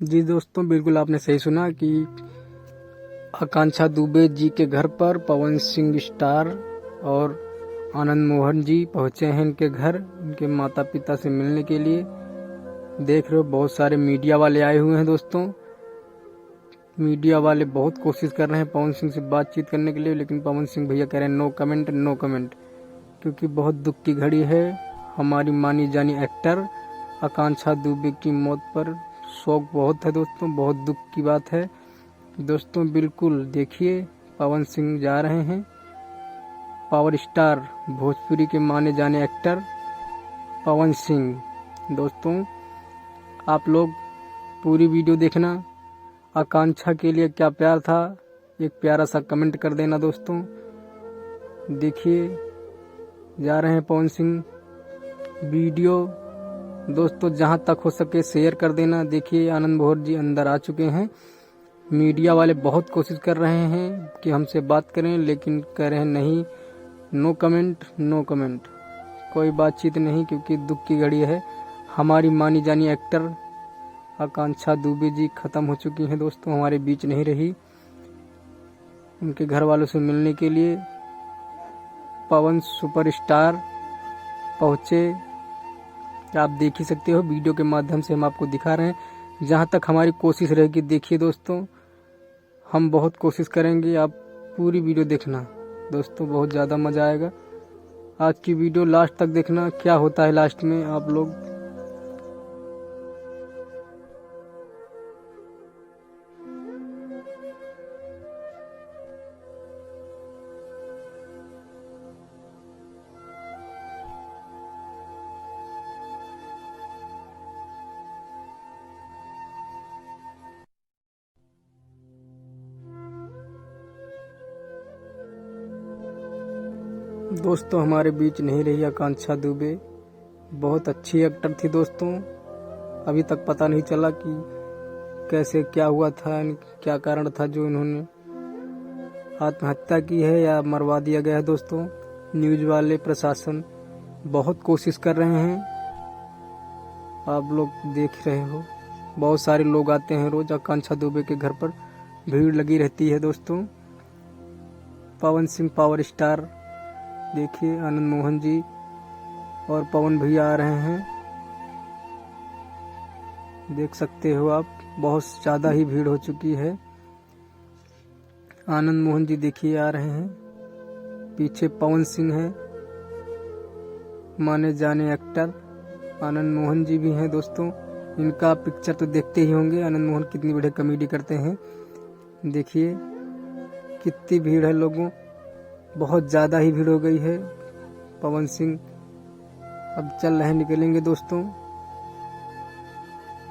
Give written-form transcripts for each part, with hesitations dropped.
जी दोस्तों, बिल्कुल आपने सही सुना कि आकांक्षा दुबे जी के घर पर पवन सिंह स्टार और आनंद मोहन जी पहुंचे हैं इनके घर, इनके माता पिता से मिलने के लिए। देख रहे हो बहुत सारे मीडिया वाले आए हुए हैं दोस्तों। मीडिया वाले बहुत कोशिश कर रहे हैं पवन सिंह से बातचीत करने के लिए, लेकिन पवन सिंह भैया कह रहे हैं नो कमेंट नो कमेंट, क्योंकि बहुत दुख की घड़ी है। हमारी मानी जानी एक्टर आकांक्षा दुबे की मौत पर शोक बहुत है दोस्तों, बहुत दुख की बात है दोस्तों। बिल्कुल देखिए, पवन सिंह जा रहे हैं। पावर स्टार भोजपुरी के माने जाने एक्टर पवन सिंह। दोस्तों आप लोग पूरी वीडियो देखना। आकांक्षा के लिए क्या प्यार था, एक प्यारा सा कमेंट कर देना दोस्तों। देखिए जा रहे हैं पवन सिंह। वीडियो दोस्तों जहां तक हो सके शेयर कर देना। देखिए आनंद मोहन जी अंदर आ चुके हैं। मीडिया वाले बहुत कोशिश कर रहे हैं कि हमसे बात करें, लेकिन कह रहे हैं नहीं, नो कमेंट नो कमेंट, कोई बातचीत नहीं, क्योंकि दुख की घड़ी है। हमारी मानी जानी एक्टर आकांक्षा दुबे जी खत्म हो चुकी हैं दोस्तों, हमारे बीच नहीं रही। उनके घर वालों से मिलने के लिए पवन सुपरस्टार पहुंचे। आप देख ही सकते हो, वीडियो के माध्यम से हम आपको दिखा रहे हैं। जहां तक हमारी कोशिश रहेगी देखिए दोस्तों, हम बहुत कोशिश करेंगे। आप पूरी वीडियो देखना दोस्तों, बहुत ज़्यादा मज़ा आएगा। आज की वीडियो लास्ट तक देखना, क्या होता है लास्ट में आप लोग। दोस्तों हमारे बीच नहीं रही आकांक्षा दुबे, बहुत अच्छी एक्टर थी दोस्तों। अभी तक पता नहीं चला कि कैसे क्या हुआ था, क्या कारण था जो इन्होंने आत्महत्या की है या मरवा दिया गया है दोस्तों। न्यूज वाले प्रशासन बहुत कोशिश कर रहे हैं, आप लोग देख रहे हो। बहुत सारे लोग आते हैं रोज आकांक्षा दुबे के घर पर, भीड़ लगी रहती है दोस्तों। पवन सिंह पावर स्टार, देखिए आनंद मोहन जी और पवन भैया आ रहे हैं, देख सकते हो आप। बहुत ज़्यादा ही भीड़ हो चुकी है। आनंद मोहन जी देखिए आ रहे हैं, पीछे पवन सिंह है, माने जाने एक्टर आनंद मोहन जी भी हैं दोस्तों। इनका पिक्चर तो देखते ही होंगे, आनंद मोहन कितनी बड़ी कॉमेडी करते हैं। देखिए कितनी भीड़ है लोगों, बहुत ज़्यादा ही भीड़ हो गई है। पवन सिंह अब चल रहे निकलेंगे दोस्तों।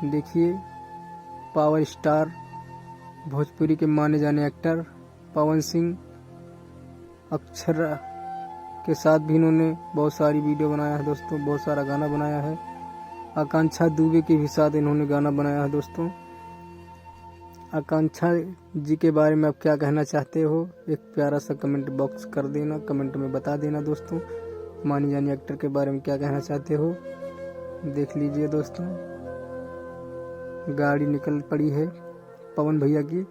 देखिए पावर स्टार भोजपुरी के माने जाने एक्टर पवन सिंह, अक्षरा के साथ भी इन्होंने बहुत सारी वीडियो बनाया है दोस्तों, बहुत सारा गाना बनाया है। आकांक्षा दुबे के भी साथ इन्होंने गाना बनाया है दोस्तों। आकांक्षा जी के बारे में आप क्या कहना चाहते हो, एक प्यारा सा कमेंट बॉक्स कर देना, कमेंट में बता देना दोस्तों। मानी जानी एक्टर के बारे में क्या कहना चाहते हो, देख लीजिए दोस्तों। गाड़ी निकल पड़ी है पवन भैया की,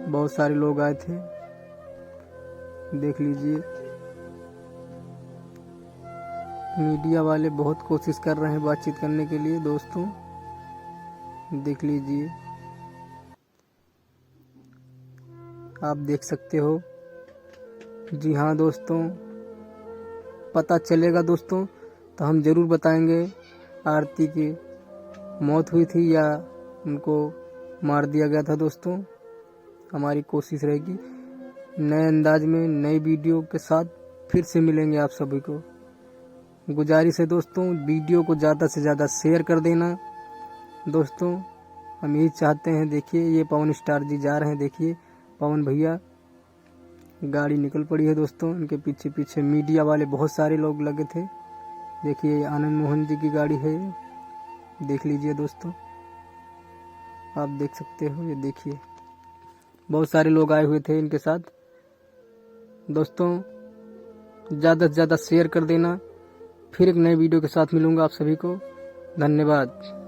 बहुत सारे लोग आए थे, देख लीजिए। मीडिया वाले बहुत कोशिश कर रहे हैं बातचीत करने के लिए दोस्तों, देख लीजिए। आप देख सकते हो। जी हाँ दोस्तों, पता चलेगा दोस्तों तो हम ज़रूर बताएंगे आरती की मौत हुई थी या उनको मार दिया गया था दोस्तों। हमारी कोशिश रहेगी नए अंदाज में नई वीडियो के साथ फिर से मिलेंगे आप सभी को। गुजारिश है दोस्तों, वीडियो को ज़्यादा से ज़्यादा शेयर कर देना दोस्तों, हम यही चाहते हैं। देखिए ये पवन स्टार जी जा रहे हैं, देखिए पवन भैया, गाड़ी निकल पड़ी है दोस्तों। इनके पीछे पीछे मीडिया वाले बहुत सारे लोग लगे थे। देखिए आनंद मोहन जी की गाड़ी है, देख लीजिए दोस्तों, आप देख सकते हो। ये देखिए बहुत सारे लोग आए हुए थे इनके साथ दोस्तों। ज़्यादा से ज़्यादा शेयर कर देना। फिर एक नए वीडियो के साथ मिलूंगा आप सभी को। धन्यवाद।